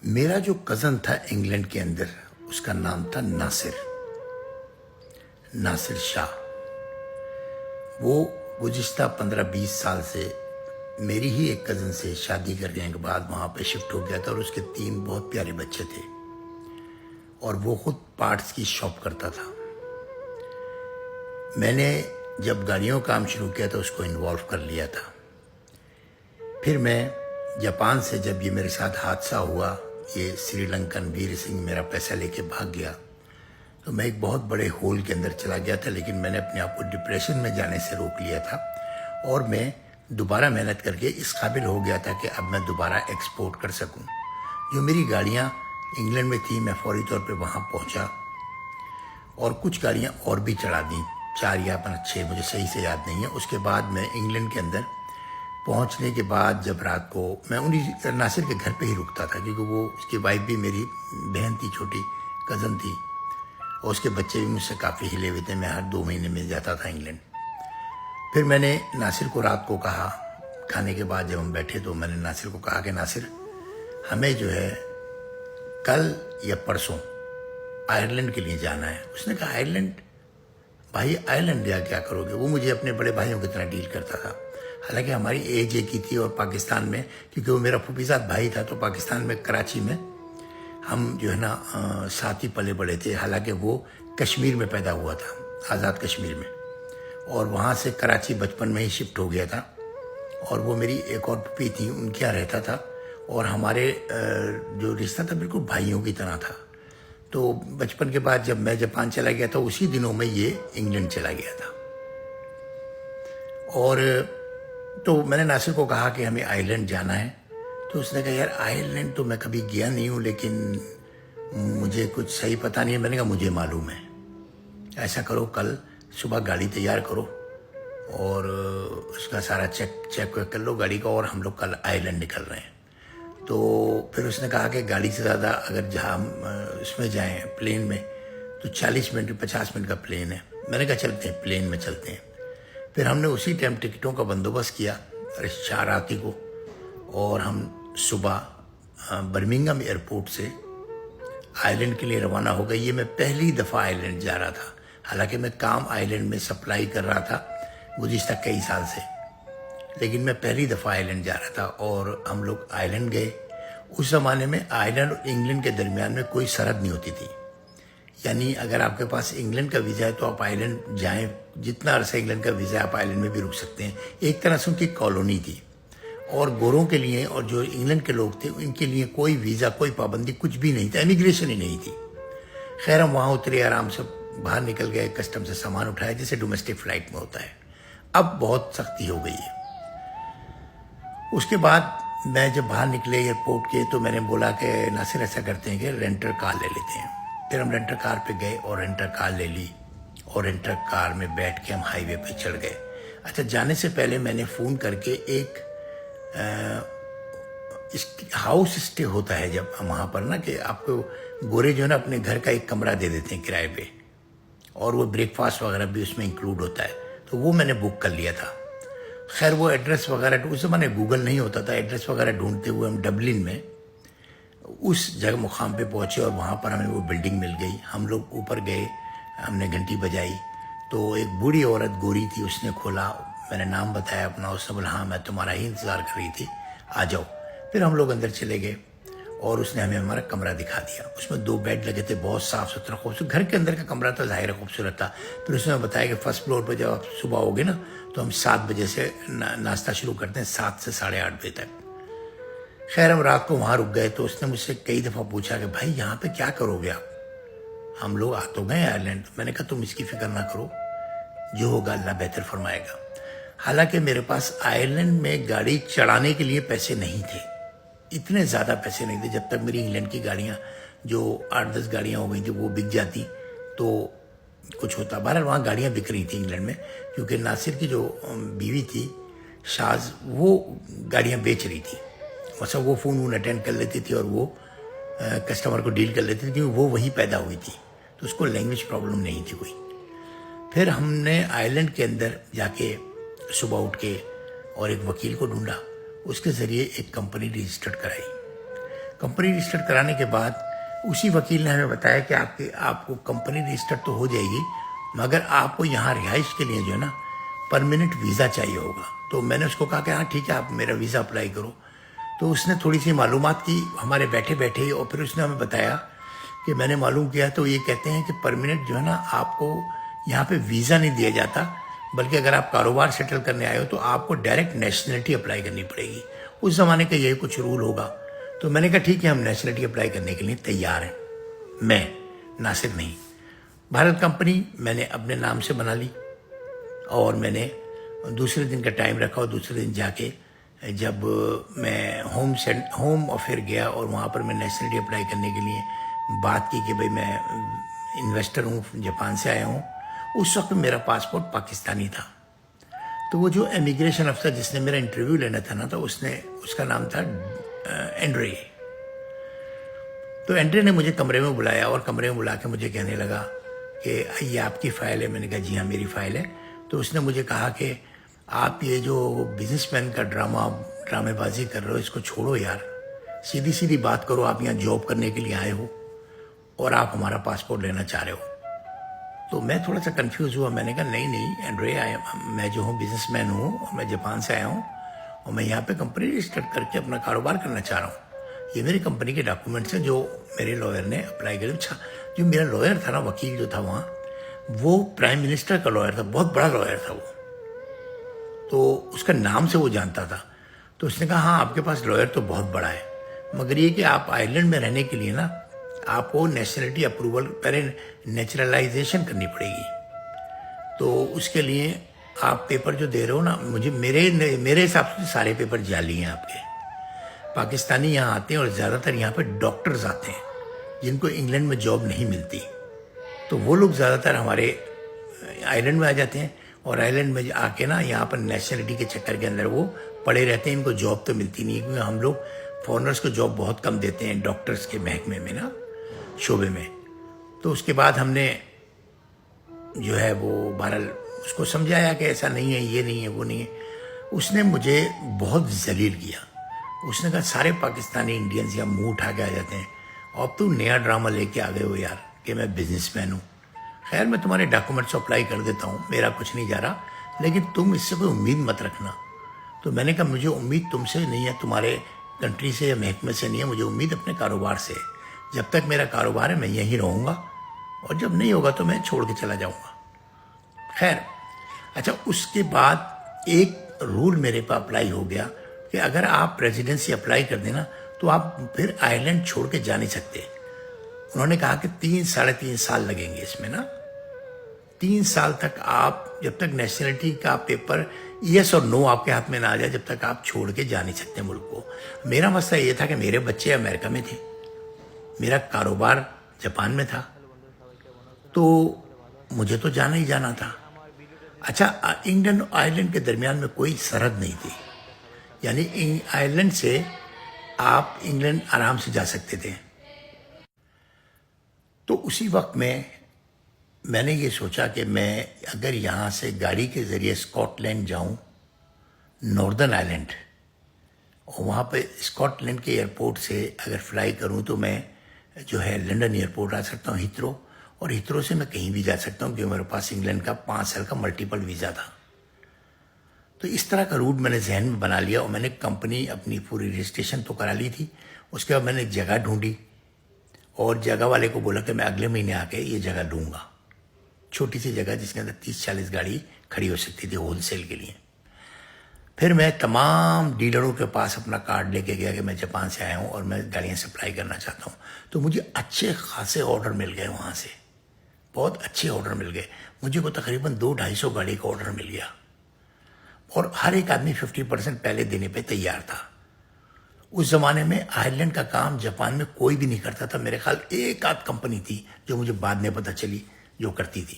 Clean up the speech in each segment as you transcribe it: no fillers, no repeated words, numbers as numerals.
میرا جو کزن تھا انگلینڈ کے اندر، اس کا نام تھا ناصر شاہ۔ وہ گزشتہ 15-20 سال سے میری ہی ایک کزن سے شادی کرنے کے بعد وہاں پہ شفٹ ہو گیا تھا، اور اس کے 3 بہت پیارے بچے تھے، اور وہ خود پارٹس کی شاپ کرتا تھا۔ میں نے جب گاڑیوں کا کام شروع کیا تو اس کو انوالو کر لیا تھا۔ پھر میں جاپان سے جب یہ میرے ساتھ حادثہ ہوا، یہ سری لنکن ویر سنگھ میرا پیسہ لے کے بھاگ گیا، تو میں ایک بہت بڑے ہول کے اندر چلا گیا تھا، لیکن میں نے اپنے آپ کو ڈپریشن میں جانے سے روک لیا تھا، اور میں دوبارہ محنت کر کے اس قابل ہو گیا تھا کہ اب میں دوبارہ ایکسپورٹ کر سکوں۔ جو میری گاڑیاں انگلینڈ میں تھیں، میں فوری طور پہ وہاں پہنچا اور کچھ گاڑیاں اور بھی چڑھا دیں، 4 یا 6، مجھے صحیح سے یاد نہیں ہے۔ اس کے بعد میں انگلینڈ کے اندر پہنچنے کے بعد جب رات کو میں انہیں ناصر کے گھر پہ ہی رکتا تھا، کیونکہ وہ اس کی وائف بھی میری بہن تھی، چھوٹی کزن تھی، اور اس کے بچے بھی مجھ سے کافی ہلے ہوئے تھے۔ میں ہر 2 مہینے میں جاتا تھا انگلینڈ۔ پھر میں نے ناصر کو رات کو کہا، کھانے کے بعد جب ہم بیٹھے تو میں نے ناصر کو کہا کہ ناصر، ہمیں جو ہے کل یا پرسوں آئرلینڈ کے لیے جانا ہے۔ اس نے کہا آئرلینڈ؟ بھائی آئرلینڈ جا کیا کرو گے؟ وہ مجھے اپنے بڑے بھائیوں کی طرح ڈیل کرتا تھا، حالانکہ ہماری ایج ایک ہی تھی، اور پاکستان میں کیونکہ وہ میرا پھوپھیزاد بھائی تھا، تو پاکستان میں کراچی میں ہم جو ہے نا ساتھ ہی پلے بڑے تھے۔ حالانکہ وہ کشمیر میں پیدا ہوا تھا، آزاد کشمیر میں، اور وہاں سے کراچی بچپن میں ہی شفٹ ہو گیا تھا، اور وہ میری ایک اور پھوپھی تھی، ان کے یہاں رہتا تھا، اور ہمارے جو رشتہ تھا بالکل بھائیوں کی طرح تھا۔ تو بچپن کے بعد جب میں جاپان چلا گیا تھا، اسی دنوں میں یہ انگلینڈ چلا گیا تھا۔ اور تو میں نے ناصر کو کہا کہ ہمیں آئرلینڈ جانا ہے، تو اس نے کہا یار آئرلینڈ تو میں کبھی گیا نہیں ہوں، لیکن مجھے کچھ صحیح پتہ نہیں ہے۔ میں نے کہا مجھے معلوم ہے، ایسا کرو کل صبح گاڑی تیار کرو اور اس کا سارا چیک کر لو گاڑی کا، اور ہم لوگ کل آئرلینڈ نکل رہے ہیں۔ تو پھر اس نے کہا کہ گاڑی سے زیادہ اگر جہاں ہم اس میں جائیں پلین میں تو 40 منٹ 50 منٹ کا پلین ہے۔ میں نے کہا چلتے ہیں، پلین میں چلتے ہیں۔ پھر ہم نے اسی ٹائم ٹکٹوں کا بندوبست کیا راتی کو، اور ہم صبح برمنگھم ایئرپورٹ سے آئرلینڈ کے لیے روانہ ہو گئے۔ یہ میں پہلی دفعہ آئرلینڈ جا رہا تھا، حالانکہ میں کام آئرلینڈ میں سپلائی کر رہا تھا گزشتہ کئی سال سے، لیکن میں پہلی دفعہ آئرلینڈ جا رہا تھا، اور ہم لوگ آئرلینڈ گئے۔ اس زمانے میں آئرلینڈ اور انگلینڈ کے درمیان میں کوئی سرحد نہیں ہوتی تھی، یعنی اگر آپ کے پاس انگلینڈ کا ویزا ہے تو آپ آئرلینڈ جائیں، جتنا عرصہ انگلینڈ کا ویزا ہے آپ آئرلینڈ میں بھی رک سکتے ہیں۔ ایک طرح سے ان کی کالونی تھی، اور گوروں کے لیے اور جو انگلینڈ کے لوگ تھے ان کے لیے کوئی ویزا، کوئی پابندی، کچھ بھی نہیں تھا، امیگریشن ہی نہیں تھی۔ خیر ہم وہاں اترے، آرام سے باہر نکل گئے، کسٹم سے سامان اٹھایا جیسے ڈومیسٹک فلائٹ میں ہوتا ہے۔ اب بہت سختی ہو گئی ہے۔ اس کے بعد میں جب باہر نکلے ایئرپورٹ کے تو میں نے بولا کہ ناصر ایسا کرتے ہیں کہ رینٹر کار لے لیتے ہیں۔ پھر ہم رینٹر کار پہ گئے اور رینٹر کار لے لی، اور رینٹر کار میں بیٹھ کے ہم ہائی وے پہ چڑھ گئے۔ اچھا، جانے سے پہلے میں نے فون کر کے ایک ہاؤس اسٹے ہوتا ہے جب وہاں پر نا، کہ آپ کو گورے جو ہے نا اپنے گھر کا ایک کمرہ دے دیتے ہیں کرائے پہ، اور وہ بریک فاسٹ وغیرہ بھی اس میں انکلوڈ ہوتا ہے، تو وہ میں نے بک کر لیا تھا۔ خیر وہ ایڈریس وغیرہ، اس زمانے گوگل نہیں ہوتا تھا، ایڈریس وغیرہ ڈھونڈتے ہوئے ہم ڈبلن میں اس جگہ مقام پہ پہنچے، اور وہاں پر ہمیں وہ بلڈنگ مل گئی۔ ہم لوگ اوپر گئے، ہم نے گھنٹی بجائی، تو ایک بوڑھی عورت گوری تھی، اس نے کھولا، میں نے نام بتایا اپنا، اس نے بولا ہاں میں تمہارا ہی انتظار کر رہی تھی، آ جاؤ۔ پھر ہم لوگ اندر چلے گئے، اور اس نے ہمیں ہمارا کمرہ دکھا دیا۔ اس میں 2 بیڈ لگے تھے، بہت صاف ستھرا خوبصورت، گھر کے اندر کا کمرہ تھا، ظاہر خوبصورت تھا۔ پھر اس نے بتایا کہ فرسٹ فلور پہ جب آپ صبح ہوگے نا تو ہم 7 بجے سے ناشتہ شروع کرتے ہیں، 7 سے 8:30 بجے تک۔ خیر ہم رات کو وہاں رک گئے، تو اس نے مجھ سے کئی دفعہ پوچھا کہ بھائی یہاں پہ کیا کرو گے آپ؟ ہم لوگ آ تو گئے آئرلینڈ۔ میں نے کہا تم اس کی فکر نہ کرو، جو ہوگا اللہ بہتر فرمائے گا۔ حالانکہ میرے پاس آئرلینڈ میں گاڑی چڑھانے کے لیے پیسے نہیں تھے، اتنے زیادہ پیسے نہیں تھے۔ جب تک میری انگلینڈ کی گاڑیاں جو 8-10 گاڑیاں ہو گئی تھیں وہ بک جاتی تو کچھ ہوتا۔ بہرحال وہاں گاڑیاں بک رہی تھیں انگلینڈ میں، کیونکہ ناصر کی جو بیوی تھی شاز، وہ گاڑیاں بیچ رہی تھی، مثلا وہ فون اٹینڈ کر لیتی تھی، اور وہ کسٹمر کو ڈیل کر لیتی تھی، کیونکہ وہ وہیں پیدا ہوئی تھی، تو اس کو لینگویج پرابلم نہیں تھی کوئی۔ پھر ہم نے آئرلینڈ کے اندر جا کے صبح اٹھ کے اور ایک وکیل کو ڈھونڈا، اس کے ذریعے ایک کمپنی رجسٹرڈ کرائی۔ کمپنی رجسٹر کرانے کے بعد اسی وکیل نے ہمیں بتایا کہ آپ کو کمپنی رجسٹر تو ہو جائے گی، مگر آپ کو یہاں رہائش کے لیے جو ہے نا پرماننٹ ویزا چاہیے ہوگا. تو میں نے اس کو کہا کہ ہاں ٹھیک ہے، آپ میرا ویزا اپلائی کرو. تو اس نے تھوڑی سی معلومات کی ہمارے بیٹھے بیٹھے ہی، اور پھر اس نے ہمیں بتایا کہ میں نے معلوم کیا تو یہ کہتے ہیں کہ پرماننٹ جو ہے نا آپ کو یہاں پہ ویزا نہیں دیا جاتا، بلکہ اگر آپ کاروبار سیٹل کرنے آئے ہو تو آپ کو ڈائریکٹ نیشنلٹی اپلائی کرنی پڑے گی. اس زمانے کا یہی کچھ رول ہوگا. تو میں نے کہا ٹھیک ہے، ہم نیشنلٹی اپلائی کرنے کے لیے تیار ہیں. میں ناصر نہیں، بھارت کمپنی میں نے اپنے نام سے بنا لی، اور میں نے دوسرے دن کا ٹائم رکھا، اور دوسرے دن جا کے جب میں ہوم افیئر گیا اور وہاں پر میں نیشنلٹی اپلائی کرنے کے لیے بات کی کہ بھئی میں انویسٹر ہوں، جاپان سے آیا ہوں. اس وقت میرا پاسپورٹ پاکستانی تھا. تو وہ جو امیگریشن افسر جس نے میرا انٹرویو لینا تھا نا، تو اس کا نام تھا اینڈرے. تو اینڈرے نے مجھے کمرے میں بلایا، اور کمرے میں بلا کے مجھے کہنے لگا کہ یہ آپ کی فائل ہے. میں نے کہا جی ہاں میری فائل ہے. تو اس نے مجھے کہا کہ آپ یہ جو بزنس مین کا ڈرامے بازی کر رہے ہو اس کو چھوڑو یار، سیدھی سیدھی بات کرو. آپ یہاں جاب کرنے کے لیے آئے ہو اور آپ ہمارا پاسپورٹ لینا چاہ رہے ہو. تو میں تھوڑا سا کنفیوز ہوا. میں نے کہا نہیں اینڈرے، میں جو ہوں بزنس مین ہوں، اور میں جاپان سے آیا ہوں، اور میں یہاں پہ کمپنی رجسٹر کر کے اپنا کاروبار کرنا چاہ رہا ہوں. یہ میری کمپنی کے ڈاکومنٹس ہیں جو میرے لائر نے اپلائی کرے. اچھا، جو میرا لائر تھا نا، وکیل جو تھا وہاں، وہ پرائم منسٹر کا لائر تھا، بہت بڑا لائر تھا وہ. تو اس کا نام سے وہ جانتا تھا. تو اس نے کہا ہاں آپ کے پاس لائر تو بہت بڑا ہے، مگر یہ کہ آپ آئرلینڈ میں رہنے کے لیے نا آپ کو نیشنلٹی اپروول پہلے نیچرلائزیشن کرنی پڑے گی. تو اس کے لیے آپ پیپر جو دے رہے ہو نا، میرے حساب سے سارے پیپر جعلی ہیں آپ کے. پاکستانی یہاں آتے ہیں، اور زیادہ تر یہاں پہ ڈاکٹرز آتے ہیں جن کو انگلینڈ میں جاب نہیں ملتی. تو وہ لوگ زیادہ تر ہمارے آئرلینڈ میں آ جاتے ہیں، اور آئرلینڈ میں آ کے نا یہاں پر نیشنلٹی کے چکر کے اندر وہ پڑے رہتے ہیں. ان کو جاب تو ملتی نہیں، کیونکہ ہم لوگ فورنرز کو جاب بہت کم دیتے ہیں ڈاکٹرز کے محکمے میں نا، شعبے میں. تو اس کے بعد ہم نے جو ہے وہ بہرحال اس کو سمجھایا کہ ایسا نہیں ہے، یہ نہیں ہے، وہ نہیں ہے. اس نے مجھے بہت ذلیل کیا. اس نے کہا سارے پاکستانی انڈینز یہاں منہ اٹھا کے آ جاتے ہیں، اب تو نیا ڈرامہ لے کے آ گئے ہو یار کہ میں بزنس مین ہوں. خیر میں تمہارے ڈاکومنٹس اپلائی کر دیتا ہوں، میرا کچھ نہیں جا رہا، لیکن تم اس سے کوئی امید مت رکھنا. تو میں نے کہا مجھے امید تم سے نہیں ہے، تمہارے کنٹری سے یا محکمے سے نہیں ہے، مجھے امید اپنے کاروبار سے ہے. جب تک میرا کاروبار ہے میں یہیں رہوں گا، اور جب نہیں ہوگا تو میں چھوڑ کے چلا جاؤں گا. خیر اچھا، اس کے بعد ایک رول میرے پاس اپلائی ہو گیا کہ اگر آپ ریزیڈنسی اپلائی کر دینا تو آپ پھر آئرلینڈ چھوڑ کے جا نہیں سکتے. انہوں نے کہا کہ 3-3.5 سال لگیں گے اس میں نا. 3 سال تک آپ جب تک نیشنلٹی کا پیپر یس اور نو آپ کے ہاتھ میں نہ آ جائے، جب تک آپ چھوڑ کے جا نہیں سکتے ملک کو. میرا مسئلہ یہ تھا کہ میرے بچے امریکہ میں تھے، میرا کاروبار جاپان میں تھا، تو مجھے تو جانا ہی جانا تھا. اچھا، انگلینڈ اور آئرلینڈ کے درمیان میں کوئی سرحد نہیں تھی، یعنی آئرلینڈ سے آپ انگلینڈ آرام سے جا سکتے تھے. تو اسی وقت میں نے یہ سوچا کہ میں اگر یہاں سے گاڑی کے ذریعے اسکاٹ لینڈ جاؤں، ناردرن آئرلینڈ، اور وہاں پہ اسکاٹ لینڈ کے ایئرپورٹ سے اگر فلائی کروں تو میں جو ہے لنڈن ایئرپورٹ آ سکتا ہوں، ہیتھرو، اور ہیتھرو سے میں کہیں بھی جا سکتا ہوں کیونکہ میرے پاس انگلینڈ کا 5 سال کا ملٹیپل ویزا تھا. تو اس طرح کا روٹ میں نے ذہن میں بنا لیا، اور میں نے کمپنی اپنی پوری رجسٹریشن تو کرا لی تھی. اس کے بعد میں نے جگہ ڈھونڈی، اور جگہ والے کو بولا کہ میں اگلے مہینے آ کے یہ جگہ لوں گا. چھوٹی سی جگہ جس کے اندر 30-40 گاڑی کھڑی ہو سکتی تھی ہول سیل کے لیے. پھر میں تمام ڈیلروں کے پاس اپنا کارڈ لے کے گیا کہ میں جاپان سے آیا ہوں اور میں گاڑیاں سپلائی کرنا چاہتا ہوں. تو مجھے اچھے خاصے آرڈر مل گئے وہاں سے، بہت اچھے آرڈر مل گئے. مجھے کو تقریباً 200-250 گاڑی کا آرڈر مل گیا، اور ہر ایک آدمی 50% پہلے دینے پہ تیار تھا. اس زمانے میں آئرلینڈ کا کام جاپان میں کوئی بھی نہیں کرتا تھا. میرے خیال ایک آدھ کمپنی تھی جو مجھے بعد میں پتہ چلی جو کرتی تھی،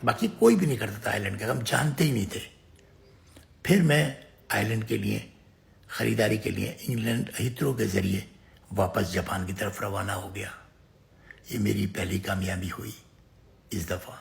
باقی کوئی بھی نہیں کرتا تھا آئرلینڈ کا کام، جانتے ہی نہیں تھے. پھر میں آئرلینڈ کے لیے خریداری کے لیے انگلینڈ ہیتھرو کے ذریعے واپس جاپان کی طرف روانہ ہو گیا. یہ میری پہلی کامیابی ہوئی اس دفعہ.